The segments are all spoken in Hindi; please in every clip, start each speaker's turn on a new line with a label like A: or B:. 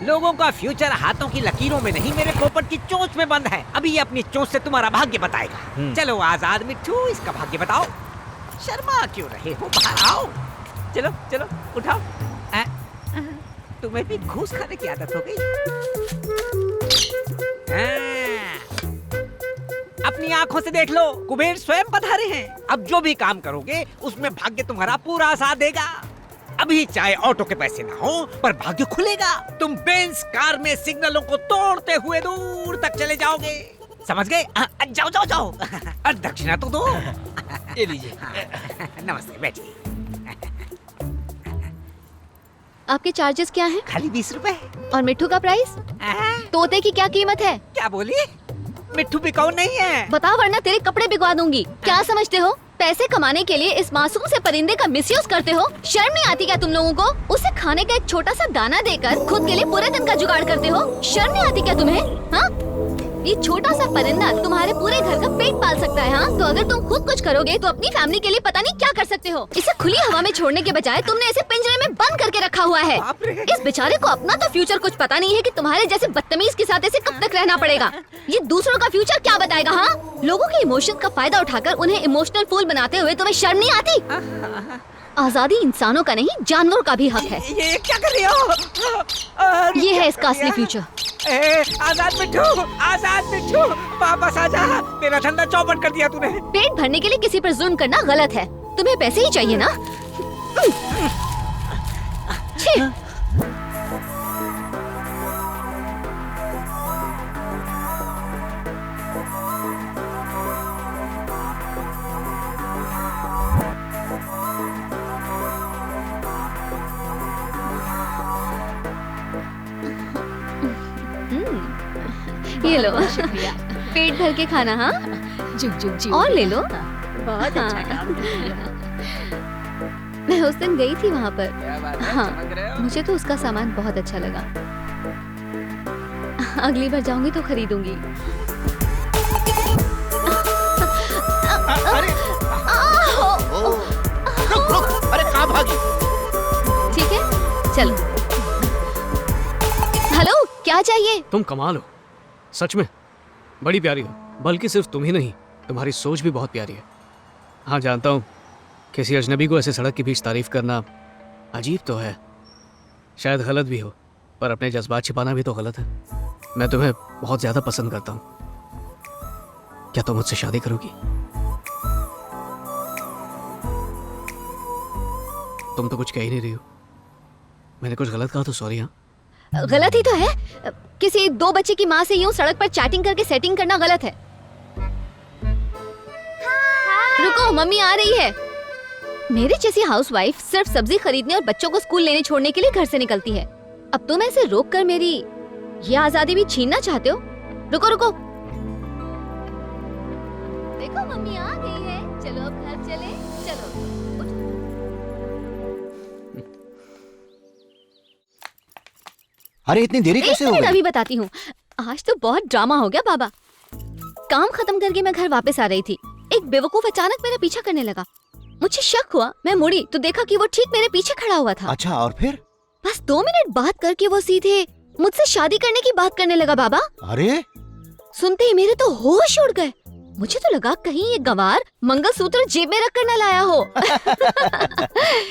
A: लोगों का फ्यूचर हाथों की लकीरों में नहीं, मेरे पोपट की चोंच में बंद है। अभी ये अपनी चोंच से तुम्हारा भाग्य बताएगा। चलो आजाद मिट्ठू, इसका भाग्य बताओ। शर्मा क्यों रहे हो, बाहर आओ। चलो चलो उठाओ। तुम्हें भी घूस खाने की आदत हो गई। अपनी आंखों से देख लो, कुबेर स्वयं पधारे हैं। अब जो भी काम करोगे उसमें भाग्य तुम्हारा पूरा साथ देगा। अभी चाहे ऑटो के पैसे ना हो, पर भाग्य खुलेगा। तुम बेंज कार में सिग्नलों को तोड़ते हुए दूर तक चले जाओगे। समझ गए? जाओ जाओ जाओ। दक्षिणा तो दो।
B: ये लीजिए।
A: नमस्ते, बैठिए।
C: आपके चार्जेस क्या हैं?
A: खाली 20 रुपए।
C: और मिट्ठू का प्राइस? तोते की क्या कीमत है?
A: क्या बोली? मिट्ठू बिकाऊ नहीं है।
C: बताओ वरना तेरे कपड़े बिगवा दूंगी। क्या समझते हो? पैसे कमाने के लिए इस मासूम से परिंदे का मिसयूज करते हो? शर्म नहीं आती क्या तुम लोगों को? उसे खाने का एक छोटा सा दाना देकर खुद के लिए पूरे दिन का जुगाड़ करते हो? शर्म नहीं आती क्या तुम्हें? हाँ, ये छोटा सा परिंदा तुम्हारे पूरे घर का पेट पाल सकता है। हाँ, तो अगर तुम खुद कुछ करोगे तो अपनी फैमिली के लिए पता नहीं क्या कर सकते हो। इसे खुली हवा में छोड़ने के बजाय तुमने इसे पिंजरे में बंद करके रखा हुआ है। इस बेचारे को अपना तो फ्यूचर कुछ पता नहीं है कि तुम्हारे जैसे बदतमीज के साथ इसे कब तक रहना पड़ेगा। ये दूसरों का फ्यूचर क्या बताएगा? हाँ, लोगों के इमोशन का फायदा उठाकर उन्हें इमोशनल फूल बनाते हुए तुम्हें शर्म नहीं आती? आजादी इंसानों का नहीं, जानवरों का भी हक है।
A: ये क्या कर रही हो?
C: ये है इसका असली फ्यूचर।
A: आजाद मिट्ठू, आजाद मिट्ठू, वापस आजा। मेरा धंधा चौपट कर दिया तूने।
C: पेट भरने के लिए किसी पर जुल्म करना गलत है। तुम्हें पैसे ही चाहिए ना? छी! ये लो, पेट भर के खाना। हाँ,
D: जुग जुग जी।
C: और ले लो।
D: बहुत अच्छा काम किया।
C: मैं उस दिन गई थी वहाँ पर।
A: क्या बात है,
C: हाँ,
A: चमक रहे हो।
C: मुझे तो उसका सामान बहुत अच्छा लगा। अगली बार जाऊंगी तो खरीदूंगी।
B: अरे रुक रुक, अरे कहाँ भागी?
C: ठीक है, चलो। हेलो, क्या चाहिए?
E: तुम कमाल हो, सच में बड़ी प्यारी हो। बल्कि सिर्फ तुम ही नहीं, तुम्हारी सोच भी बहुत प्यारी है। हाँ जानता हूँ, किसी अजनबी को ऐसे सड़क के बीच तारीफ करना अजीब तो है, शायद गलत भी हो, पर अपने जज्बात छिपाना भी तो गलत है। मैं तुम्हें बहुत ज्यादा पसंद करता हूँ। क्या तुम मुझसे शादी करोगी? तुम तो कुछ कह ही नहीं रही हो। मैंने कुछ गलत कहा तो सॉरी। हाँ,
C: गलत ही तो है। किसी 2 बच्चे की माँ से यूं सड़क पर चैटिंग करके सेटिंग करना गलत है। रुको, मम्मी आ रही है। मेरे जैसी हाउसवाइफ सिर्फ सब्जी खरीदने और बच्चों को स्कूल लेने छोड़ने के लिए घर से निकलती है। अब तुम ऐसे रोक कर मेरी ये आजादी भी छीनना चाहते हो? रुको रुको, देखो मम्मी आ गई है। चलो अब घर चले। चलो
B: अरे इतनी देरी कैसे हो गई?
C: अभी बताती हूँ। आज तो बहुत ड्रामा हो गया बाबा। काम खत्म करके मैं घर वापस आ रही थी, एक बेवकूफ अचानक मेरा पीछा करने लगा। मुझे शक हुआ, मैं मुड़ी तो देखा कि वो ठीक मेरे पीछे खड़ा हुआ था।
B: अच्छा, और फिर?
C: बस 2 मिनट बात करके वो सीधे मुझसे शादी करने की बात करने लगा बाबा।
B: अरे
C: सुनते ही मेरे तो होश उड़ गए। मुझे तो लगा कहीं ये गंवार मंगलसूत्र जेब में रख कर न लाया हो।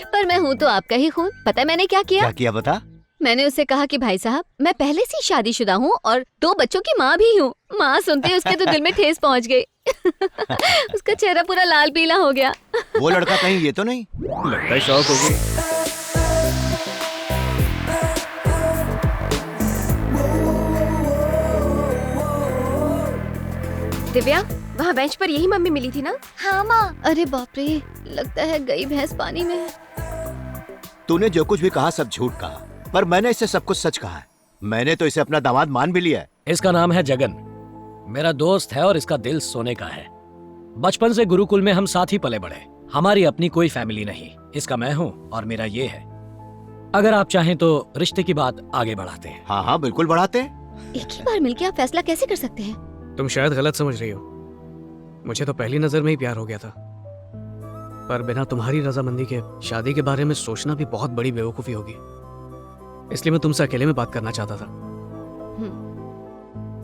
C: पर मैं हूँ तो आपका ही खून। पता है मैंने क्या किया?
B: क्या किया बता?
C: मैंने उससे कहा कि भाई साहब, मैं पहले से शादीशुदा हूँ और 2 बच्चों की माँ भी हूँ। माँ सुनते ही उसके तो दिल में ठेस पहुँच गई। उसका चेहरा पूरा लाल पीला हो गया।
B: वो लड़का कहीं ये तो नहीं?
E: लगता है शौक होगी।
D: दिव्या, वहाँ बेंच पर यही मम्मी मिली थी ना?
C: हाँ माँ। अरे बाप रे, लगता है गई भैंस पानी में।
B: तूने जो कुछ भी कहा सब झूठ कहा, पर मैंने इसे सब कुछ सच कहा है। मैंने तो इसे अपना दामाद मान भी लिया है।
E: इसका नाम है जगन, मेरा दोस्त है और इसका दिल सोने का है। बचपन से गुरुकुल में हम साथ ही पले बढ़े। हमारी अपनी कोई फैमिली नहीं। इसका मैं हूँ और मेरा ये है। अगर आप चाहें तो रिश्ते की बात आगे बढ़ाते हैं।
B: हाँ हाँ बिल्कुल बढ़ाते हैं।
C: एक ही बार मिलके आप फैसला कैसे कर सकते हैं?
E: तुम शायद गलत समझ रही हो। मुझे तो पहली नजर में ही प्यार हो गया था, पर बिना तुम्हारी रजामंदी के शादी के बारे में सोचना भी बहुत बड़ी बेवकूफी होगी। इसलिए मैं तुमसे अकेले में बात करना चाहता था।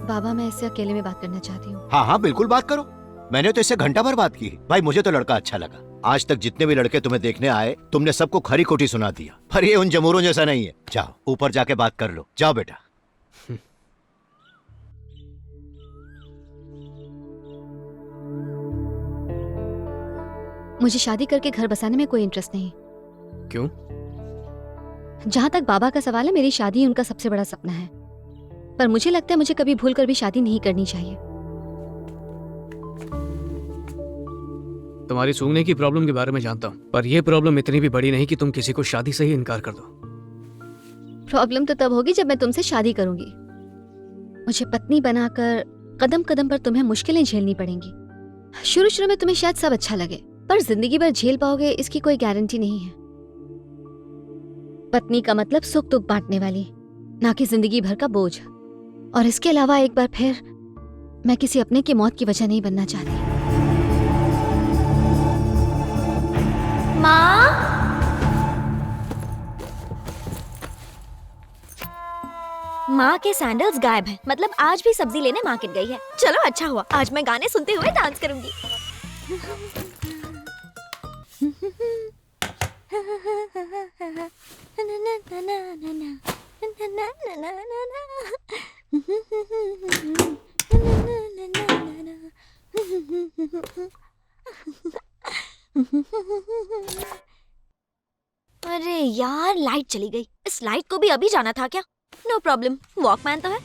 C: बाबा, मैं इससे अकेले में बात करना चाहती हूँ।
B: हाँ हाँ बिल्कुल बात करो। मैंने तो इससे घंटा भर बात की। भाई मुझे तो लड़का अच्छा लगा। आज तक जितने भी लड़के तुम्हें देखने आए तुमने सबको खरी खोटी सुना दिया, पर ये उन जमूरों जैसा नहीं है। जाओ ऊपर जाके बात कर लो, जाओ बेटा।
C: मुझे शादी करके घर बसाने में कोई इंटरेस्ट नहीं।
E: क्यों?
C: जहाँ तक बाबा का सवाल है, मेरी शादी उनका सबसे बड़ा सपना है, पर मुझे लगता है मुझे कभी भूल कर भी शादी नहीं करनी चाहिए।
E: तुम्हारी सूंघने की प्रॉब्लम के बारे में जानता हूँ, पर यह प्रॉब्लम इतनी भी बड़ी नहीं कि तुम किसी को शादी से ही इनकार कर दो।
C: प्रॉब्लम तो तब होगी जब मैं तुमसे शादी करूंगी। मुझे पत्नी बनाकर कदम कदम पर तुम्हें मुश्किलें झेलनी पड़ेंगी। शुरू शुरू में तुम्हें शायद सब अच्छा लगे, पर जिंदगी भर झेल पाओगे इसकी कोई गारंटी नहीं है। पत्नी का मतलब सुख दुख बांटने वाली, ना कि जिंदगी भर का बोझ। और इसके अलावा एक बार फिर मैं किसी अपने की मौत की वजह नहीं बनना चाहती।
F: माँ, माँ के सैंडल्स गायब हैं। मतलब आज भी सब्जी लेने मार्केट गई है। चलो अच्छा हुआ, आज मैं गाने सुनते हुए डांस करूंगी। अरे यार, लाइट चली गई। इस लाइट को भी अभी जाना था क्या? नो प्रॉब्लम, वॉकमैन तो है।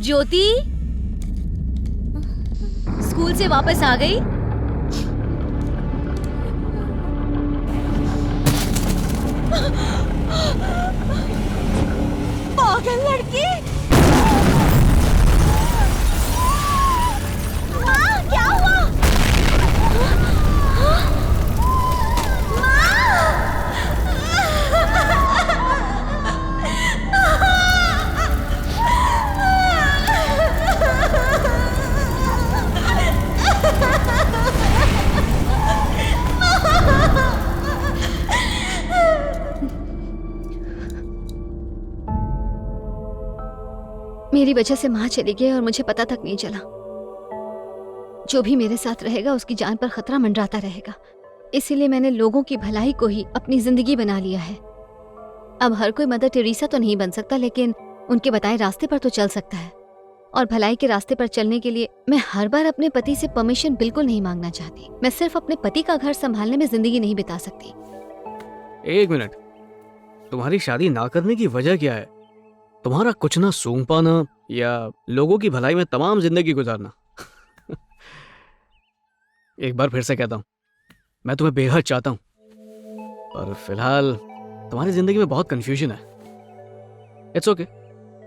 C: ज्योति स्कूल से वापस आ गई?
F: पागल लड़की! माँ, क्या हुआ?
C: मेरी वजह से माँ चली गई और मुझे पता तक नहीं चला। जो भी मेरे साथ रहेगा उसकी जान पर खतरा मंडराता रहेगा। इसीलिए मैंने लोगों की भलाई को ही अपनी जिंदगी बना लिया है। अब हर कोई मदर टेरेसा तो नहीं बन सकता, लेकिन उनके बताए रास्ते पर तो चल सकता है। और भलाई के रास्ते पर चलने के लिए मैं हर बार अपने पति से परमिशन बिल्कुल नहीं मांगना चाहती। मैं सिर्फ अपने पति का घर संभालने में जिंदगी नहीं बिता सकती।
E: एक मिनट, तुम्हारी शादी ना करने की वजह क्या है? तुम्हारा कुछ ना सूंघ पाना या लोगों की भलाई में तमाम जिंदगी गुजारना? एक बार फिर से कहता हूं, मैं तुम्हें बेहद चाहता हूं, पर फिलहाल तुम्हारी जिंदगी में बहुत कंफ्यूजन है। इट्स ओके,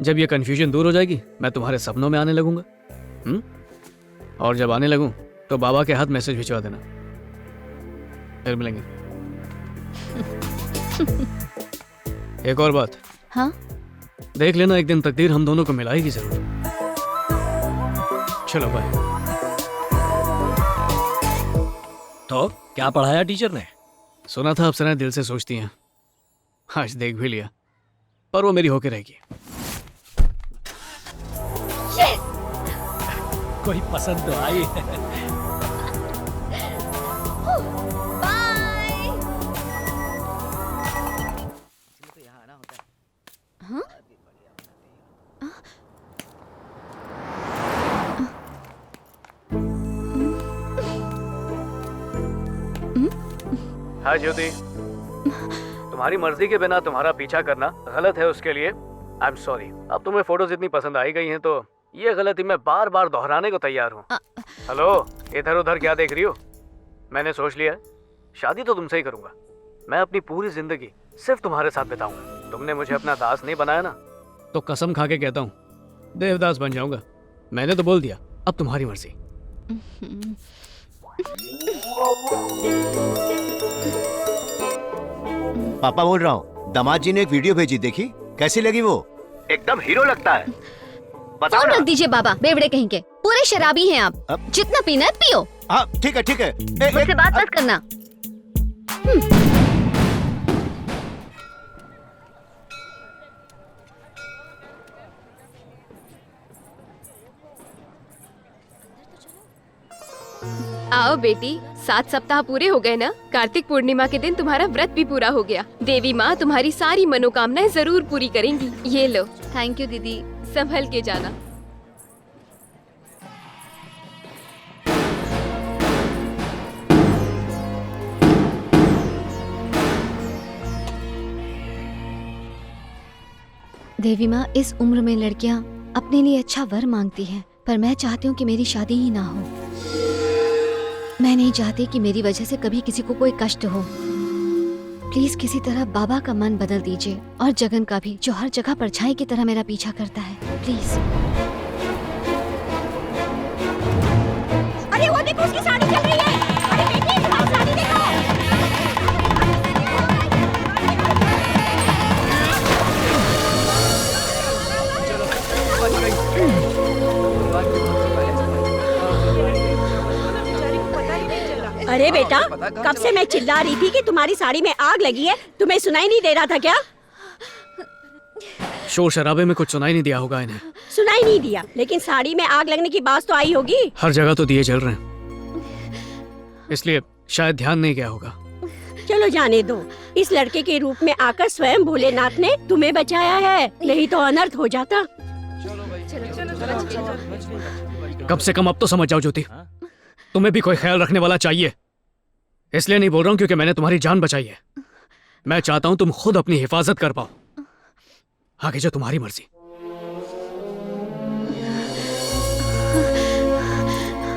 E: जब ये कंफ्यूजन दूर हो जाएगी मैं तुम्हारे सपनों में आने लगूंगा। और जब आने लगूं तो बाबा के हाथ मैसेज भिजवा देना। फिर मिलेंगे। एक और बात।
C: हाँ?
E: देख लेना, एक दिन तकदीर हम दोनों को मिलाएगी जरूर। चलो बाय।
G: तो क्या पढ़ाया टीचर ने?
E: सुना था अप्सराएं दिल से सोचती हैं, आज देख भी लिया, पर वो मेरी होके रहेगी।
G: कोई पसंद तो आई है।
E: हाँ ज्योति, तुम्हारी मर्जी के बिना तुम्हारा पीछा करना गलत है, उसके लिए आई एम सॉरी। अब तुम्हें फोटोज इतनी पसंद आई गई हैं तो ये गलती मैं बार बार दोहराने को तैयार हूँ। हेलो, इधर उधर क्या देख रही हो? मैंने सोच लिया, शादी तो तुमसे ही करूंगा। मैं अपनी पूरी जिंदगी सिर्फ तुम्हारे साथ बिताऊंगा। तुमने मुझे अपना दास नहीं बनाया ना, तो कसम खा के कहता हूँ देवदास बन जाऊंगा। मैंने तो बोल दिया, अब तुम्हारी मर्जी।
B: पापा बोल रहा हूँ, दामाद जी ने एक वीडियो भेजी, देखी? कैसी लगी वो? एकदम हीरो लगता है। बताओ
C: फोन
B: ना।
C: रख दीजिए बाबा, बेवड़े कहीं के। पूरे शराबी हैं आप।
B: अब?
C: जितना पीना है पियो,
B: हाँ ठीक है ठीक है।
C: मुझसे बात मत करना।
D: आओ बेटी, 7 सप्ताह पूरे हो गए ना। कार्तिक पूर्णिमा के दिन तुम्हारा व्रत भी पूरा हो गया। देवी माँ तुम्हारी सारी मनोकामनाएं जरूर पूरी करेंगी। ये लो,
C: थैंक यू दीदी।
D: संभल के जाना।
C: देवी माँ, इस उम्र में लड़कियाँ अपने लिए अच्छा वर मांगती हैं, पर मैं चाहती हूँ कि मेरी शादी ही ना हो। मैं नहीं चाहती कि मेरी वजह से कभी किसी को कोई कष्ट हो। प्लीज किसी तरह बाबा का मन बदल दीजिए, और जगन का भी, जो हर जगह परछाई की तरह मेरा पीछा करता है। प्लीज।
F: अरे वो देखो, उसकी साड़ी चल रही है। अरे बेटी, तुम्हारी साड़ी देखो। अरे बेटा, कब से मैं चिल्ला रही थी कि तुम्हारी साड़ी में आग लगी है, तुम्हें सुनाई नहीं दे रहा था क्या?
E: शोर शराबे में कुछ सुनाई नहीं दिया होगा इन्हें।
F: सुनाई नहीं दिया, लेकिन साड़ी में आग लगने की बात तो आई होगी।
E: हर जगह तो दिए जल रहे हैं, इसलिए शायद ध्यान नहीं गया होगा।
F: चलो जाने दो, इस लड़के के रूप में आकर स्वयं भोलेनाथ ने तुम्हें बचाया है, नहीं तो अनर्थ हो जाता।
E: कम से कम अब तो समझ जाओ ज्योति, तुम्हें भी कोई ख्याल रखने वाला चाहिए। इसलिए नहीं बोल रहा हूँ क्योंकि मैंने तुम्हारी जान बचाई है। मैं चाहता हूँ तुम खुद अपनी हिफाजत कर पाओ। आगे जो तुम्हारी मर्जी।